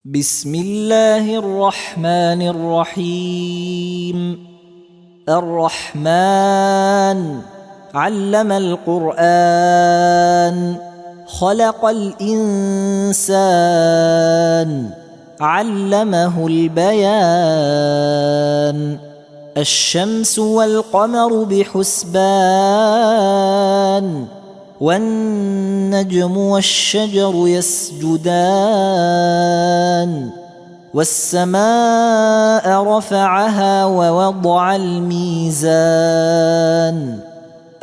بسم الله الرحمن الرحيم. الرحمن علم القرآن، خلق الإنسان، علمه البيان. الشمس والقمر بحسبان، والنجم والشجر يسجدان. والسماء رفعها ووضع الميزان،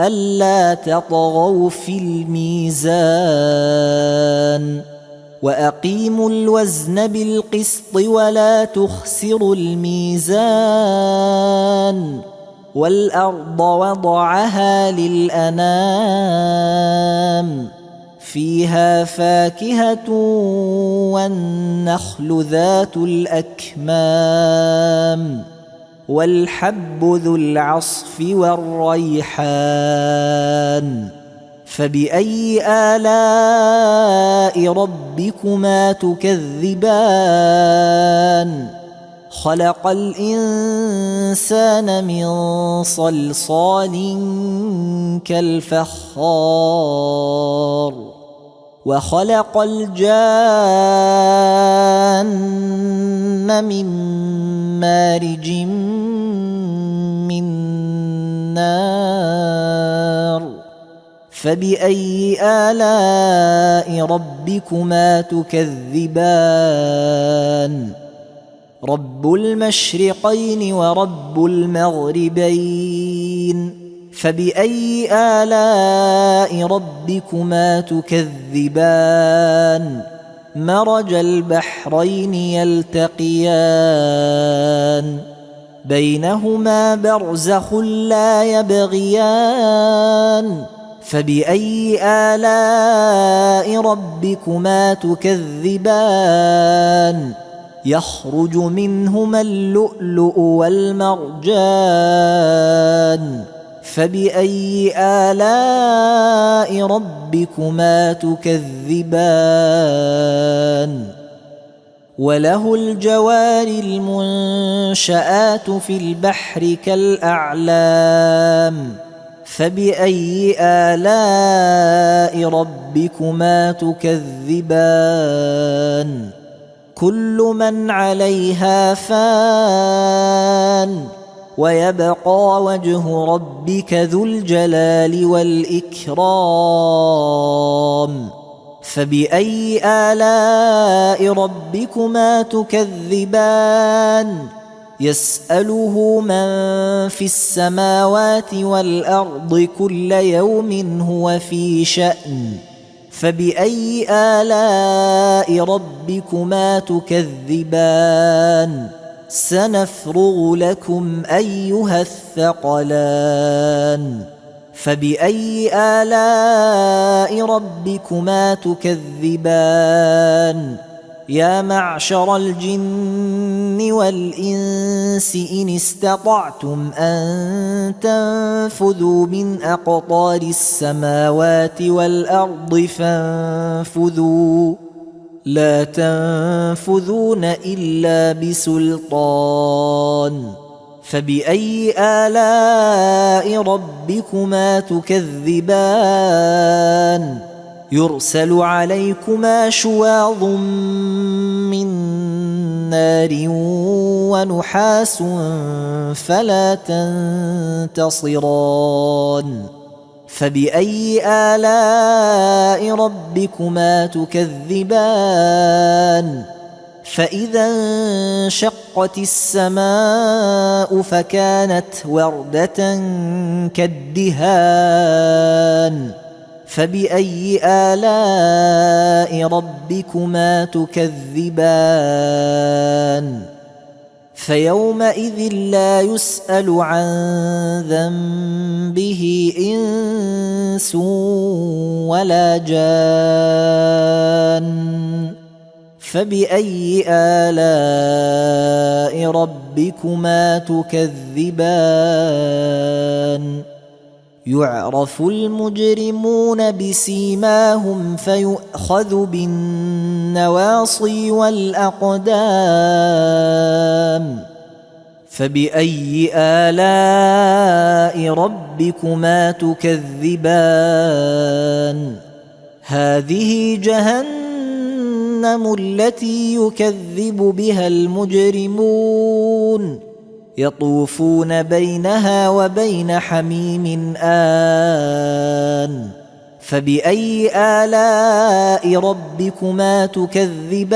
ألا تطغوا في الميزان. وأقيموا الوزن بالقسط ولا تخسروا الميزان. والأرض وضعها للأنام، فيها فاكهة والنخل ذات الأكمام، والحب ذو العصف والريحان. فبأي آلاء ربكما تكذبان؟ خلق الإنسان من صلصال كالفخار، وخلق الجان من مارج من نار. فبأي آلاء ربكما تكذبان؟ رب المشرقين ورب المغربين، فبأي آلاء ربكما تكذبان؟ مرج البحرين يلتقيان، بينهما برزخ لا يبغيان. فبأي آلاء ربكما تكذبان؟ يخرج منهما اللؤلؤ والمرجان. فبأي آلاء ربكما تكذبان؟ وله الجوار المنشآت في البحر كالأعلام. فبأي آلاء ربكما تكذبان؟ كل من عليها فان، ويبقى وجه ربك ذو الجلال والإكرام. فبأي آلاء ربكما تكذبان؟ يسأله من في السماوات والأرض كل يوم هو في شأن. فبأي آلاء ربكما تكذبان؟ سنفرغ لكم أيها الثقلان. فبأي آلاء ربكما تكذبان؟ يا معشر الجن والإنس إن استطعتم أن تنفذوا من أقطار السماوات والأرض فانفذوا، لا تنفذون إلا بسلطان. فبأي آلاء ربكما تكذبان؟ يرسل عليكما شواظ من نار ونحاس فلا تنتصران. فبأي آلاء ربكما تكذبان؟ فإذا انشقت السماء فكانت وردة كالدهان. فبأي آلاء ربكما تكذبان؟ فيومئذ لا يسأل عن ذنبه إنس ولا جان. فبأي آلاء ربكما تكذبان؟ يعرف المجرمون بسيماهم فيؤخذ بالنواصي والأقدام فبأي آلاء ربكما تكذبان هذه جهنم التي يكذب بها المجرمون يطوفون بينها وبين حميم آن فبأي آلاء ربكما تكذبان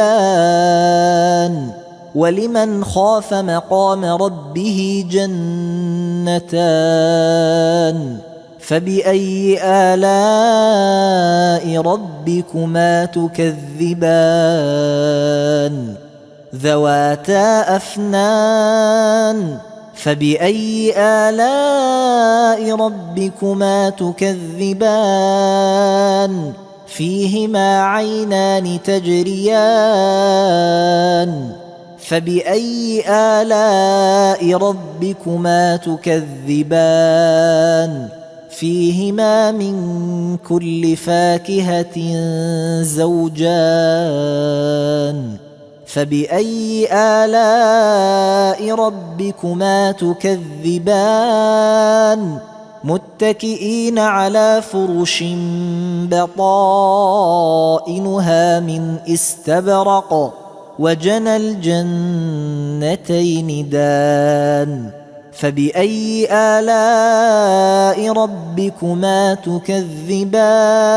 ولمن خاف مقام ربه جنتان فبأي آلاء ربكما تكذبان ذواتا أفنان فبأي آلاء ربكما تكذبان فيهما عينان تجريان فبأي آلاء ربكما تكذبان فيهما من كل فاكهة زوجان فبأي آلاء ربكما تكذبان متكئين على فرش بطائنها من استبرق وجنى الجنتين دان فبأي آلاء ربكما تكذبان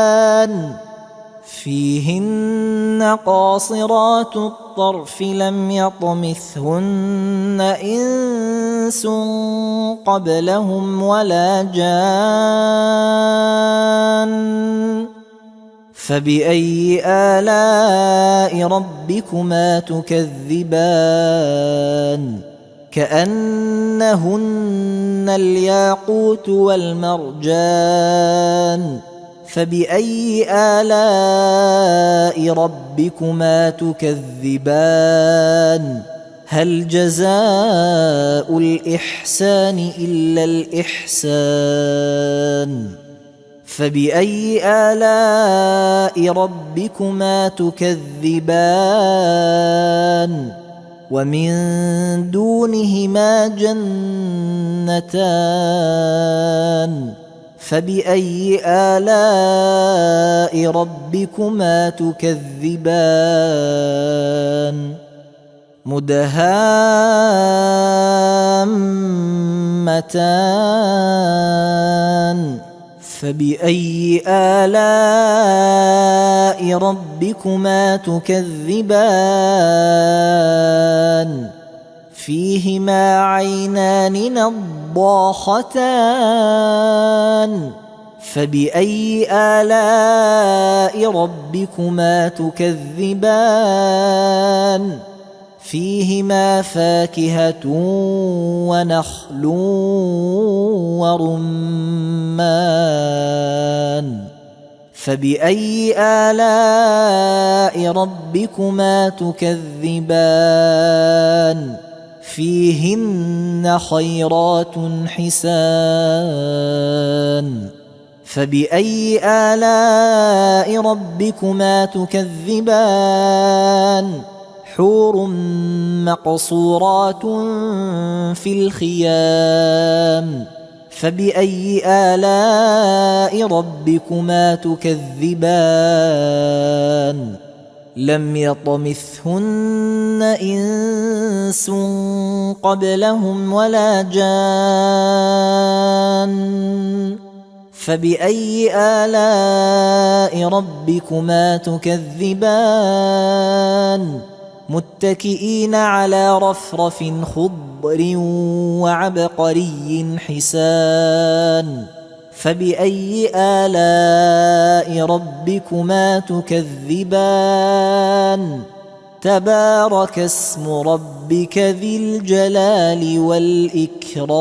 فيهن قاصرات الطرف لم يطمثهن إنس قبلهم ولا جان فبأي آلاء ربكما تكذبان كأنهن الياقوت والمرجان فبأي آلاء ربكما تكذبان هل جزاء الإحسان إلا الإحسان فبأي آلاء ربكما تكذبان ومن دونهما جنتان فبأي آلاء ربكما تكذبان مدهامتان فبأي آلاء ربكما تكذبان فيهما عينان نضاختان فبأي آلاء ربكما تكذبان فيهما فاكهة ونخل ورمان فبأي آلاء ربكما تكذبان فيهن خيرات حسان فبأي آلاء ربكما تكذبان حور مقصورات في الخيام فبأي آلاء ربكما تكذبان لم يطمثهن إنس قبلهم ولا جان فبأي آلاء ربكما تكذبان متكئين على رفرف خضر وعبقري حسان فبأي آلاء ربكما تكذبان تبارك اسم ربك ذي الجلال والإكرام